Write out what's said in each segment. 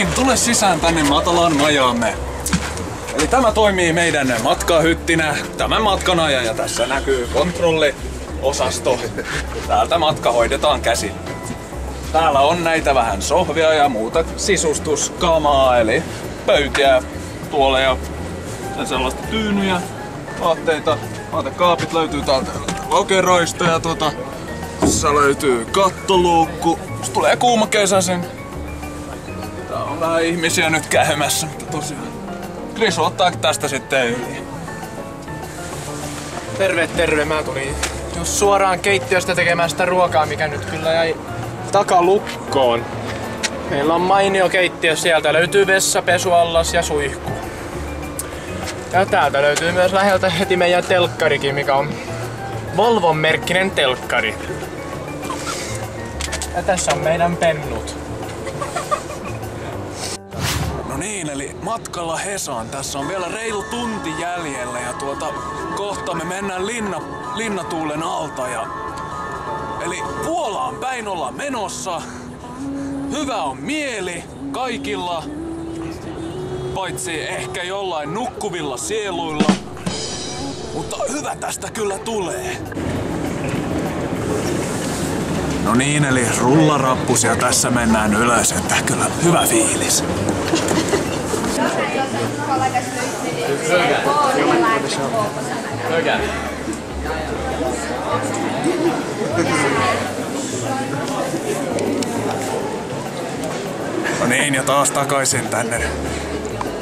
niin, tule sisään tänne matalaan majaamme. Eli tämä toimii meidän matkahyttinä, tämän matkanaja, ja tässä näkyy kontrolliosasto. Täältä matka hoidetaan käsin. Täällä on näitä vähän sohvia ja muuta sisustuskamaa, eli pöytiä, tuoleja ja sellaista tyynyjä, vaatteita. Vaatekaapit löytyy täältä lokeroista ja tässä löytyy kattoluukku. Jos tulee kuuma kesäsen. Tää on vähän ihmisiä nyt käymässä, mutta tosiaan. Krisu ottaa tästä sitten yli. Terve, terve. Mä tulin just suoraan keittiöstä tekemään sitä ruokaa, mikä nyt kyllä jäi takalukkoon. Meillä on mainio keittiö, sieltä löytyy vessa, pesuallas ja suihku. Ja täältä löytyy myös läheltä heti meidän telkkarikin, mikä on Volvon merkkinen telkkari. Ja tässä on meidän pennut. No niin, eli matkalla Hesaan. Tässä on vielä reilu tunti jäljellä ja kohta me mennään linnatuulen alta. Eli Puolaan päin ollaan menossa. Hyvä on mieli kaikilla, paitsi ehkä jollain nukkuvilla sieluilla. Mutta hyvä tästä kyllä tulee. No niin, eli rullarappus ja tässä mennään ylös, että kyllä hyvä fiilis. No niin, ja taas takaisin tänne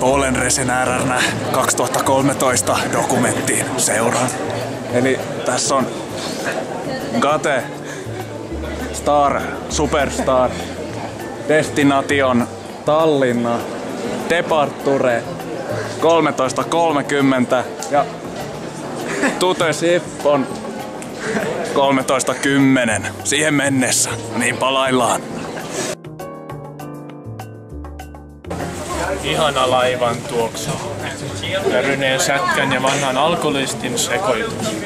Polenresen RR:nä 2013 dokumenttiin seuraan. Eli tässä on Gate, Star, Superstar, Destination, Tallinna, Departure, 13.30 ja Tute Sif on 13.10. Siihen mennessä. Niin palaillaan. Ihana laivan tuoksu. Ja Ryneen sätkän ja vanhan alkoholistin sekoitus.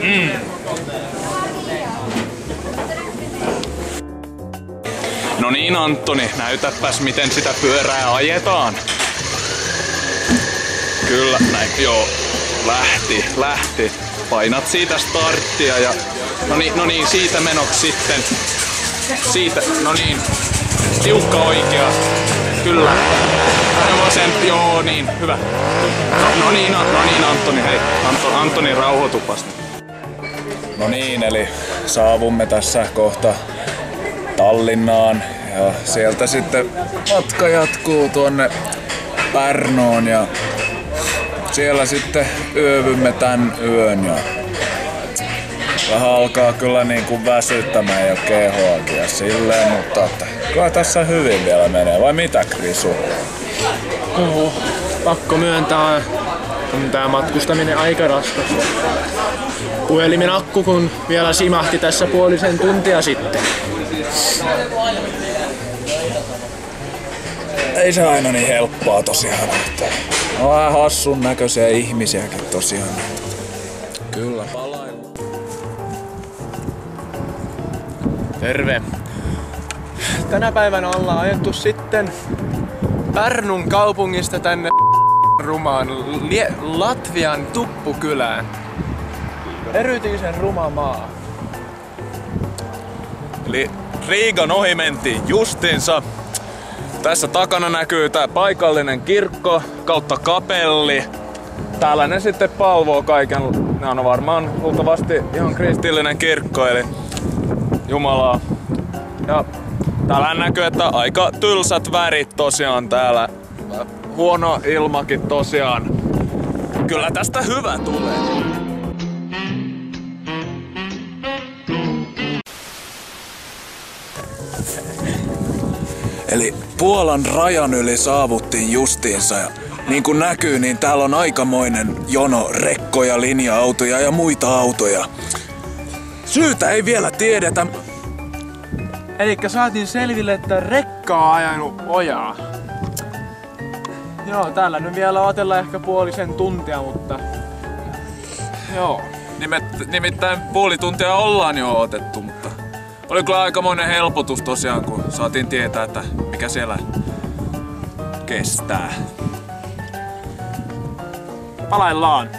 No niin, Antoni, näytäpäs miten sitä pyörää ajetaan. Kyllä, näin. Joo, lähti. Painat siitä starttia ja... No niin, siitä menoksi sitten. Siitä, no niin. Tiukka oikea. Kyllä. Vasen, joo niin, hyvä. No niin Antoni, hei. Antoni rauhoitupasta. No niin, eli saavumme tässä kohta Tallinnaan ja sieltä sitten matka jatkuu tuonne Pärnoon ja siellä sitten yövymme tän yön ja vähän alkaa kyllä niinku väsyttämään jo kehoakin ja silleen, mutta kyllä tässä hyvin vielä menee, vai mitä Krisu? Pakko myöntää, on tää matkustaminen aika raskas. Puhelimen akku kun vielä simahti tässä puolisen tuntia sitten. Ei se aina niin helppoa tosiaan. On vähän hassun näköisiä ihmisiäkin tosiaan. Kyllä palaillaan. Terve. Tänä päivänä ollaan ajettu sitten Pärnun kaupungista tänne rumaan Latvian Tuppukylään. Erityisen ruma maa. Eli Riigan ohi mentiin justiinsa. Tässä takana näkyy tää paikallinen kirkko kautta kapelli. Täällä ne sitten palvoo kaiken. Ne on varmaan luultavasti ihan kristillinen kirkko, eli Jumalaa. Ja täällä näkyy, että aika tylsät värit tosiaan täällä. Huono ilmakin tosiaan. Kyllä tästä hyvä tulee. Eli Puolan rajan yli saavuttiin justiinsa ja niin kuin näkyy, niin täällä on aikamoinen jono rekkoja, linja-autoja ja muita autoja. Syytä ei vielä tiedetä. Elikkä saatiin selville, että rekka on ajanut ojaa. Joo, täällä nyt vielä otellaan ehkä puolisen tuntia, mutta... Joo. Nimittäin puoli tuntia ollaan jo otettu, mutta oli kyllä aikamoinen helpotus tosiaan, kun saatiin tietää, että mikä siellä kestää. Palaillaan.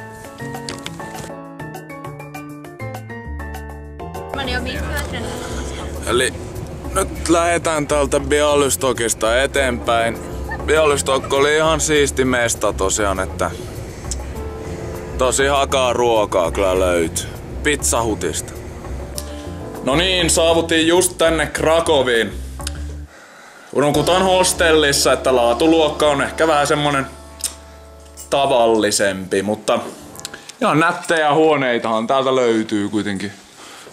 Eli nyt lähdetään täältä Bialystokista eteenpäin. Bialystok oli ihan siisti mesta tosiaan, että tosi hakaa ruokaa kyllä löytyy. Pizzahutista. No niin, saavuttiin just tänne Krakowiin. Nukutaan hostellissa, että laatuluokka on ehkä vähän semmonen tavallisempi, mutta ihan nättejä huoneitahan täältä löytyy kuitenkin.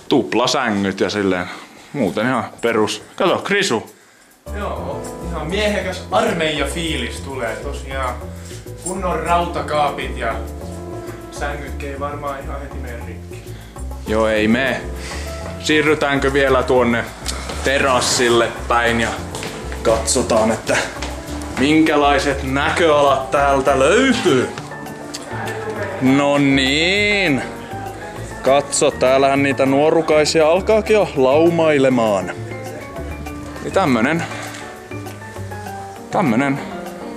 Tuplasängyt ja silleen muuten ihan perus. Kato, Krisu. Joo, ihan miehekäs armeija-fiilis tulee tosiaan. Kunnon rautakaapit ja sängyt ei varmaan ihan heti mene rikki. Joo, ei mene. Siirrytäänkö vielä tuonne terassille päin ja katsotaan, että minkälaiset näköalat täältä löytyy. No niin. Katso, täällähän niitä nuorukaisia alkaakin jo laumailemaan. Niin tämmönen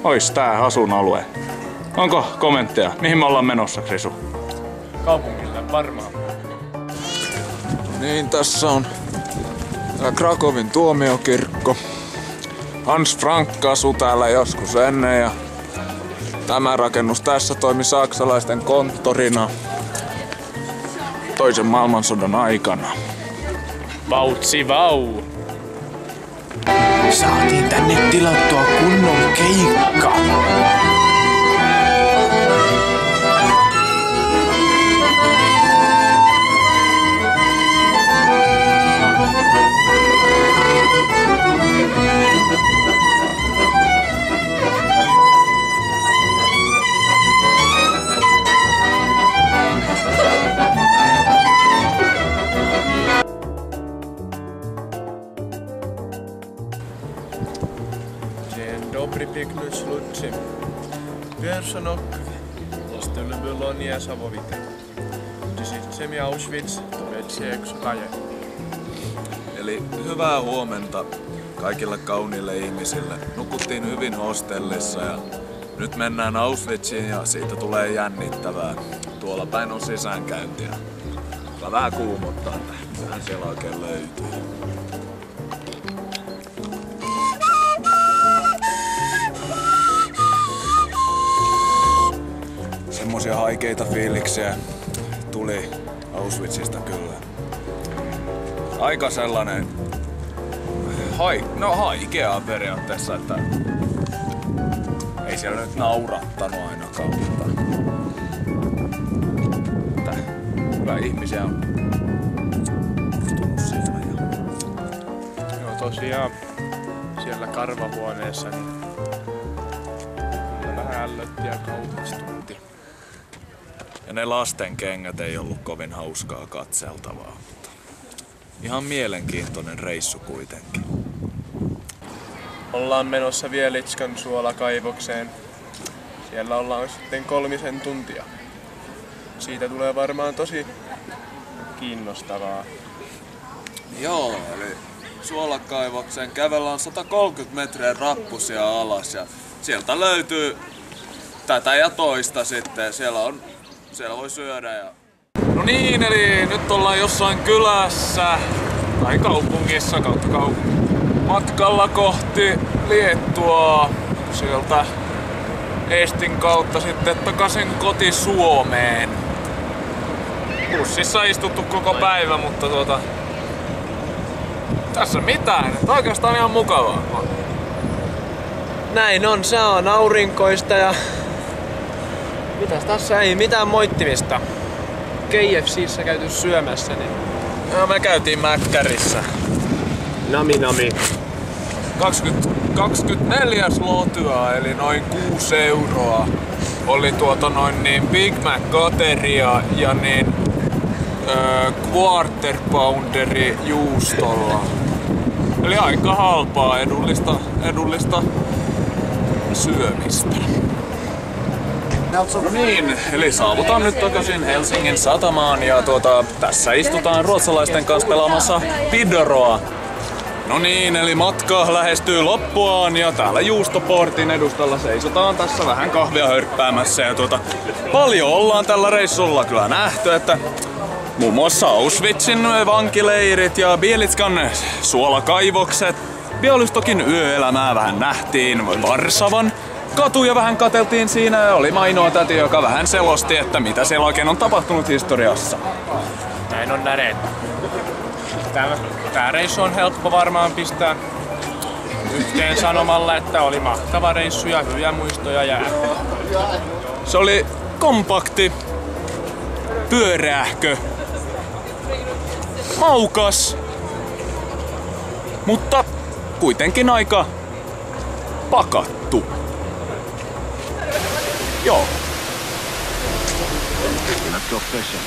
ois tää asuinalue. Onko kommentteja? Mihin me ollaan menossa, Krisu? Kaupungille varmaan. Niin, tässä on Krakowin tuomiokirkko. Hans Frank asui täällä joskus ennen ja tämä rakennus tässä toimi saksalaisten konttorina toisen maailmansodan aikana. Vautsi vau! Saatiin tänne tilattua kunnon keikka! Dobry piękny случай. Wiersonok stylu Bylonia Savovite. Dzisiejsemi Auschwitz, Tovetsiek Kaje. Eli hyvää huomenta kaikille kauniille ihmisille. Nukuttiin hyvin hostellissa ja nyt mennään Auschwitziin ja siitä tulee jännittävää. Tuolla päin on sisäänkäyntiä. Vähän kuumottaa, että mitähän siellä oikein löytyy. Semmosia haikeita fiiliksiä tuli Auschwitzista kyllä. Aika sellainen haikeaa periaatteessa, että ei siellä nyt naurattanut ainakaan, mutta hyvä ihmisiä on murtunut siellä. Joo, tosiaan siellä karvahuoneessa niin kyllä vähän ällötti ja kauhistutti. Ja ne lasten kengät ei ollut kovin hauskaa katseltavaa, mutta ihan mielenkiintoinen reissu kuitenkin. Ollaan menossa Vielitskan suolakaivokseen. Siellä ollaan sitten 3 tuntia. Siitä tulee varmaan tosi kiinnostavaa. Joo, eli suolakaivokseen kävellään 130 metriä rappusia alas ja sieltä löytyy tätä ja toista sitten. Siellä voi syödä ja... No niin, eli nyt ollaan jossain kylässä tai kaupungissa kautta matkalla kohti Liettuaa. Sieltä Eestin kautta sitten takaisin koti Suomeen. Bussissa istuttu koko päivä, mutta tässä mitään. Oikeastaan ihan mukavaa. Näin on, se on aurinkoista ja mitäs tässä ei mitään moittimista. KFC:ssä käyty syömässä, niin... Joo, me käytiin Mäkkärissä. Nami. 24 slotyä, eli noin 6 euroa. Oli Big Mac ateria ja niin quarter pounderi juustolla. Eli aika halpaa, edullista syömistä. No niin, eli saavutaan nyt takaisin Helsingin satamaan ja tässä istutaan ruotsalaisten kanssa pelaamassa Pidoroa. No niin, eli matka lähestyy loppuaan ja täällä Juustoportin edustalla seisotaan tässä vähän kahvia hörppäämässä. Ja paljon ollaan tällä reissulla kyllä nähty, että muun muassa Auschwitzin vankileirit ja Bielitskan suolakaivokset. Bialystokin yöelämää vähän nähtiin, Varsavan katuja vähän kateltiin siinä ja oli Mainoa täti, joka vähän selosti, että mitä siellä oikein on tapahtunut historiassa. Näin on näreet. Tää reissu on helppo varmaan pistää yhteen sanomalla, että oli mahtava reissu ja hyviä muistoja jää. Se oli kompakti, pyörähkö, maukas, mutta kuitenkin aika pakattu. Joo. Let's go fishing.